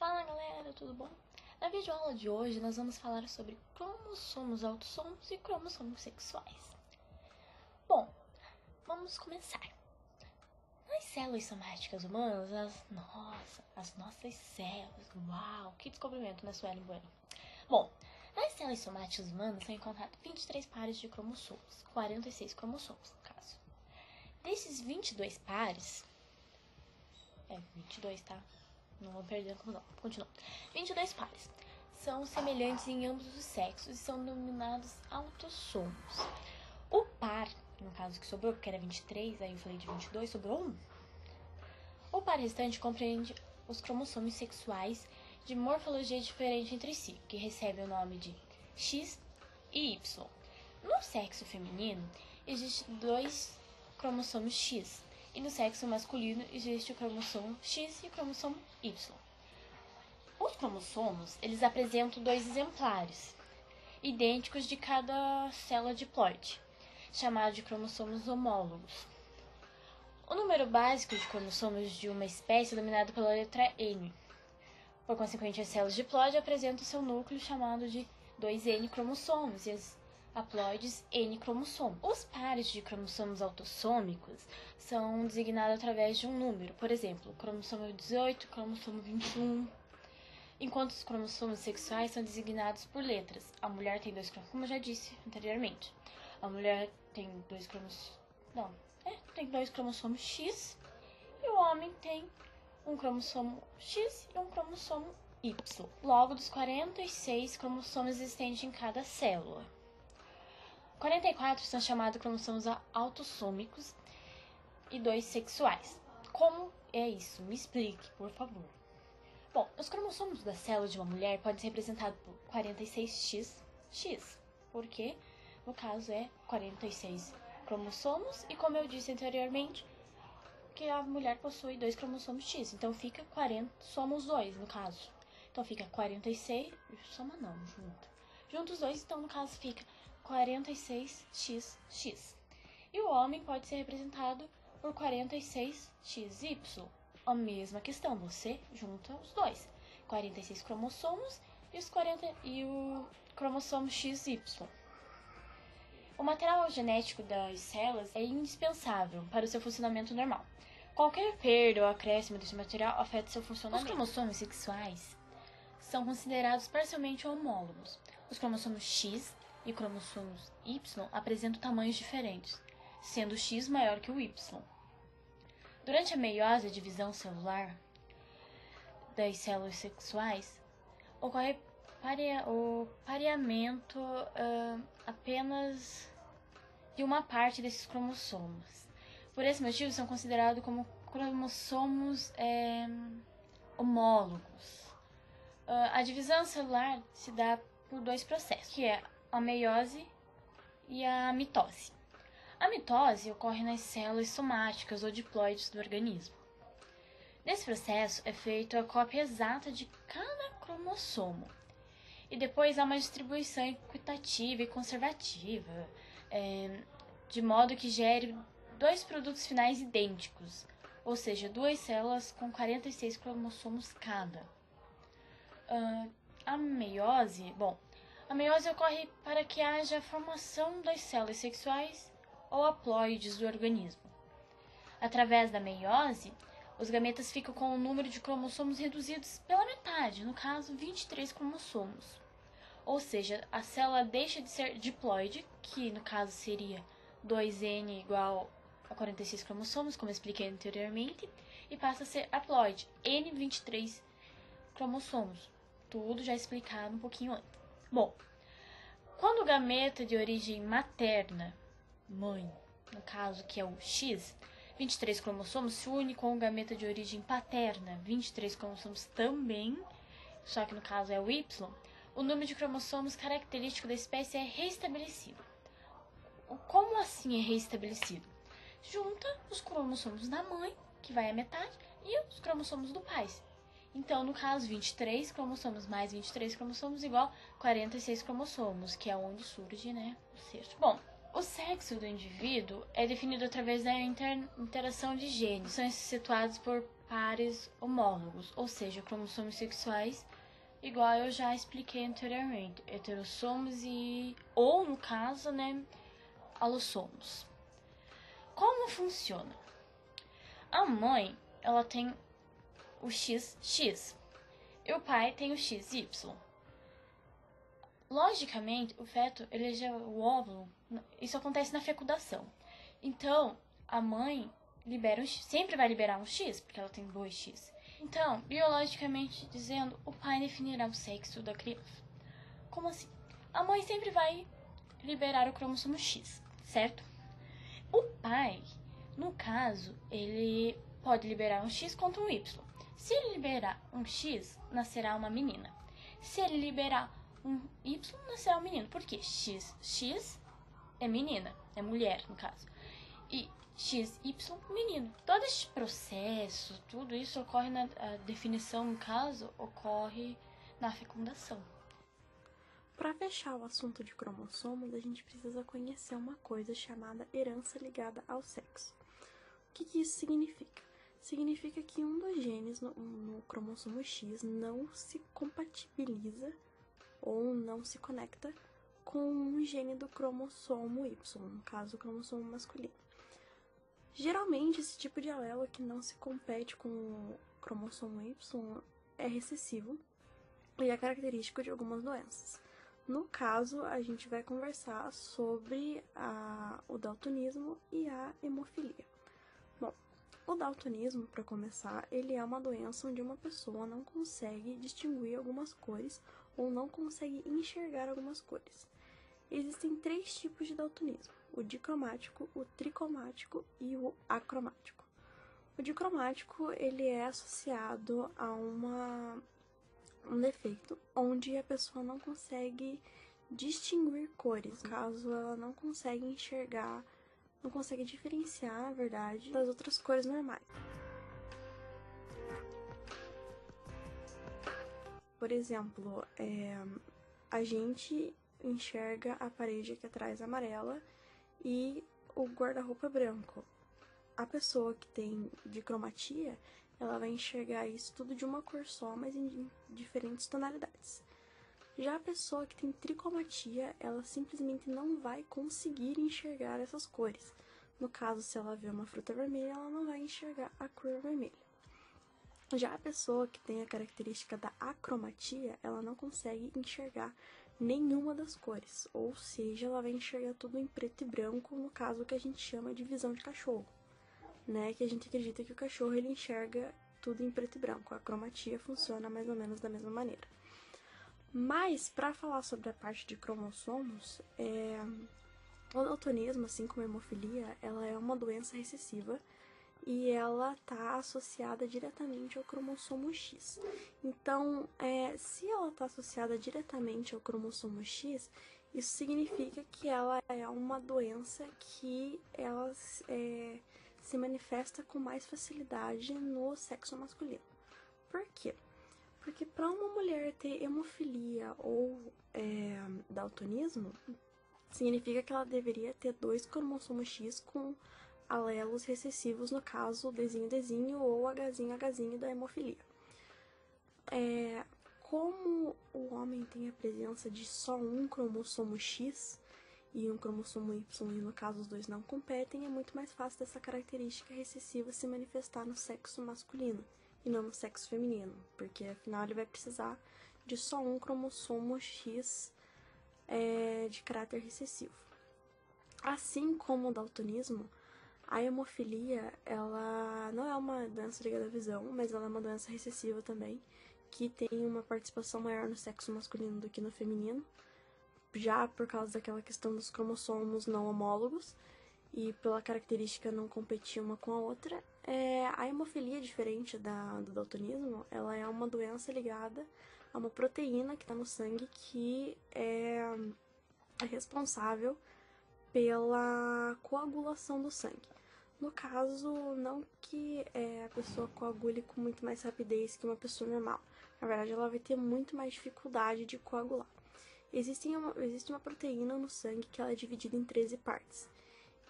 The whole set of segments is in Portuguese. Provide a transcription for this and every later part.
Fala galera, tudo bom? Na videoaula de hoje nós vamos falar sobre cromossomos autossômicos e cromossomos sexuais. Bom, vamos começar. Nas células somáticas humanas, as nossas células, uau, que descobrimento, né, Suelen Bueno? Bom, nas células somáticas humanas são encontrados 23 pares de cromossomos, 46 cromossomos no caso. Desses 22 pares, 22, tá? Não vou perder a confusão. Continua. 22 pares. São semelhantes em ambos os sexos e são denominados autossomos. O par, no caso que sobrou, porque era 23, aí eu falei de 22, sobrou 1. O par restante compreende os cromossomos sexuais de morfologia diferente entre si, que recebem o nome de X e Y. No sexo feminino, existem 2 cromossomos X. E no sexo masculino existe o cromossomo X e o cromossomo Y. Os cromossomos, eles apresentam 2 exemplares, idênticos de cada célula diploide, chamados de cromossomos homólogos. O número básico de cromossomos de uma espécie é dominado pela letra N. Por consequente, as células diploide apresentam seu núcleo chamado de 2N cromossomos e as haploides N cromossomos. Os pares de cromossomos autossômicos são designados através de um número, por exemplo, cromossomo 18, cromossomo 21, enquanto os cromossomos sexuais são designados por letras. A mulher tem 2 cromossomos, como eu já disse anteriormente. A mulher tem 2 cromossomos, tem 2 cromossomos X e o homem tem um cromossomo X e um cromossomo Y. Logo, dos 46 cromossomos existentes em cada célula, 44 são chamados cromossomos autossômicos e 2 sexuais. Como é isso? Me explique, por favor. Bom, os cromossomos da célula de uma mulher podem ser representados por 46XX, porque no caso é 46 cromossomos e, como eu disse anteriormente, que a mulher possui 2 cromossomos X, então fica 40, somos 2 no caso. Então fica 46, soma não, junto os dois, então no caso fica 46XX. E o homem pode ser representado por 46XY. A mesma questão, você junta os dois. 46 cromossomos e o cromossomo XY. O material genético das células é indispensável para o seu funcionamento normal. Qualquer perda ou acréscimo desse material afeta seu funcionamento. Os cromossomos sexuais são considerados parcialmente homólogos. Os cromossomos X e cromossomos Y apresentam tamanhos diferentes, sendo o X maior que o Y. Durante a meiose, a divisão celular das células sexuais, ocorre o pareamento apenas de uma parte desses cromossomos. Por esse motivo, são considerados como cromossomos homólogos. A divisão celular se dá por 2 processos, que é a meiose e a mitose. A mitose ocorre nas células somáticas ou diploides do organismo. Nesse processo é feita a cópia exata de cada cromossomo. E depois há uma distribuição equitativa e conservativa, de modo que gere 2 produtos finais idênticos, ou seja, 2 células com 46 cromossomos cada. A meiose ocorre para que haja a formação das células sexuais ou haploides do organismo. Através da meiose, os gametas ficam com o número de cromossomos reduzidos pela metade, no caso 23 cromossomos. Ou seja, a célula deixa de ser diploide, que no caso seria 2N igual a 46 cromossomos, como eu expliquei anteriormente, e passa a ser haploide, N23 cromossomos. Tudo já explicado um pouquinho antes. Bom, quando o gameta de origem materna, mãe, no caso que é o X, 23 cromossomos, se une com o gameta de origem paterna, 23 cromossomos também, só que no caso é o Y, o número de cromossomos característico da espécie é reestabelecido. Como assim é reestabelecido? Junta os cromossomos da mãe, que vai à metade, e os cromossomos do pai. Então, no caso, 23 cromossomos mais 23 cromossomos igual 46 cromossomos, que é onde surge, o sexto. Bom, o sexo do indivíduo é definido através da interação de genes. São situados por pares homólogos, ou seja, cromossomos sexuais, igual eu já expliquei anteriormente, heterossomos ou no caso, né, alossomos. Como funciona? A mãe, ela tem o XX e o pai tem o XY. Logicamente, o feto, o óvulo, isso acontece na fecundação. Então, a mãe sempre vai liberar um X, porque ela tem 2X. Então, biologicamente dizendo, o pai definirá o sexo da criança. Como assim? A mãe sempre vai liberar o cromossomo X, certo? O pai, no caso, ele pode liberar um X contra um Y. Se ele liberar um X, nascerá uma menina. Se ele liberar um Y, nascerá um menino. Por quê? X é menina, é mulher, no caso. E XY, menino. Todo esse processo, tudo isso ocorre a definição, no caso, ocorre na fecundação. Para fechar o assunto de cromossomos, a gente precisa conhecer uma coisa chamada herança ligada ao sexo. O que isso significa? Significa que um dos genes no cromossomo X não se compatibiliza ou não se conecta com um gene do cromossomo Y, no caso, o cromossomo masculino. Geralmente, esse tipo de alelo que não se compete com o cromossomo Y é recessivo e é característico de algumas doenças. No caso, a gente vai conversar sobre o daltonismo e a hemofilia. Bom, o daltonismo, para começar, ele é uma doença onde uma pessoa não consegue distinguir algumas cores ou não consegue enxergar algumas cores. Existem 3 tipos de daltonismo: o dicromático, o tricromático e o acromático. O dicromático, ele é associado a um defeito onde a pessoa não consegue distinguir cores, caso ela não consegue enxergar, não consegue diferenciar, na verdade, das outras cores normais. Por exemplo, a gente enxerga a parede aqui atrás amarela e o guarda-roupa branco. A pessoa que tem dicromatia, ela vai enxergar isso tudo de uma cor só, mas em diferentes tonalidades. Já a pessoa que tem tricromatia, ela simplesmente não vai conseguir enxergar essas cores. No caso, se ela vê uma fruta vermelha, ela não vai enxergar a cor vermelha. Já a pessoa que tem a característica da acromatia, ela não consegue enxergar nenhuma das cores, ou seja, ela vai enxergar tudo em preto e branco, no caso que a gente chama de visão de cachorro, né? Que a gente acredita que o cachorro ele enxerga tudo em preto e branco. A cromatia funciona mais ou menos da mesma maneira. Mas, para falar sobre a parte de cromossomos, o daltonismo, assim como a hemofilia, ela é uma doença recessiva e ela está associada diretamente ao cromossomo X. Então, se ela está associada diretamente ao cromossomo X, isso significa que ela é uma doença que ela se manifesta com mais facilidade no sexo masculino. Por quê? Porque para uma mulher ter hemofilia ou daltonismo, significa que ela deveria ter 2 cromossomos X com alelos recessivos, no caso, Dzinho ou Hzinho da hemofilia. Como o homem tem a presença de só um cromossomo X e um cromossomo Y, e no caso os dois não competem, é muito mais fácil dessa característica recessiva se manifestar no sexo masculino e não no sexo feminino, porque afinal ele vai precisar de só um cromossomo X de caráter recessivo. Assim como o daltonismo, a hemofilia, ela não é uma doença ligada à visão, mas ela é uma doença recessiva também, que tem uma participação maior no sexo masculino do que no feminino, já por causa daquela questão dos cromossomos não homólogos e pela característica não competir uma com a outra. A hemofilia, diferente do daltonismo, ela é uma doença ligada a uma proteína que está no sangue que é responsável pela coagulação do sangue. No caso, não que a pessoa coagule com muito mais rapidez que uma pessoa normal. Na verdade, ela vai ter muito mais dificuldade de coagular. Existe uma proteína no sangue que ela é dividida em 13 partes.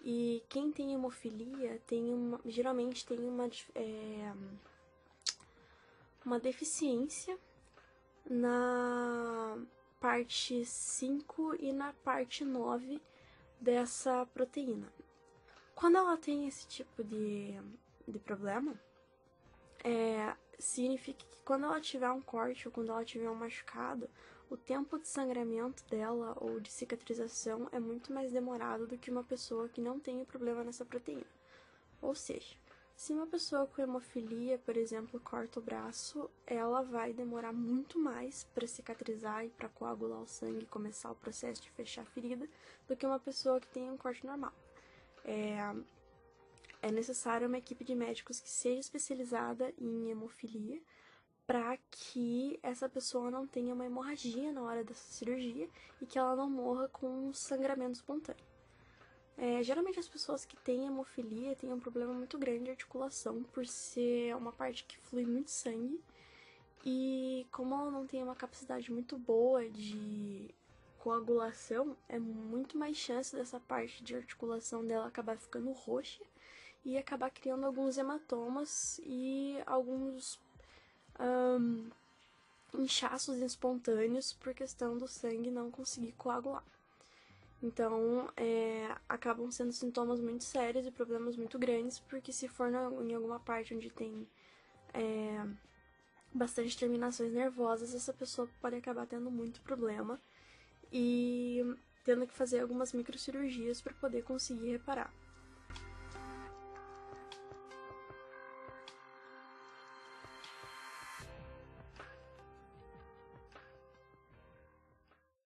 E quem tem hemofilia geralmente tem uma deficiência na parte 5 e na parte 9 dessa proteína. Quando ela tem esse tipo de problema, significa que quando ela tiver um corte ou quando ela tiver um machucado, o tempo de sangramento dela ou de cicatrização é muito mais demorado do que uma pessoa que não tem o problema nessa proteína. Ou seja, se uma pessoa com hemofilia, por exemplo, corta o braço, ela vai demorar muito mais para cicatrizar e para coagular o sangue e começar o processo de fechar a ferida do que uma pessoa que tem um corte normal. É necessário uma equipe de médicos que seja especializada em hemofilia para que essa pessoa não tenha uma hemorragia na hora dessa cirurgia e que ela não morra com um sangramento espontâneo. Geralmente as pessoas que têm hemofilia têm um problema muito grande de articulação por ser uma parte que flui muito sangue e como ela não tem uma capacidade muito boa de coagulação, é muito mais chance dessa parte de articulação dela acabar ficando roxa e acabar criando alguns hematomas e alguns inchaços espontâneos por questão do sangue não conseguir coagular. Então, acabam sendo sintomas muito sérios e problemas muito grandes, porque se for em alguma parte onde tem bastante terminações nervosas, essa pessoa pode acabar tendo muito problema e tendo que fazer algumas microcirurgias para poder conseguir reparar.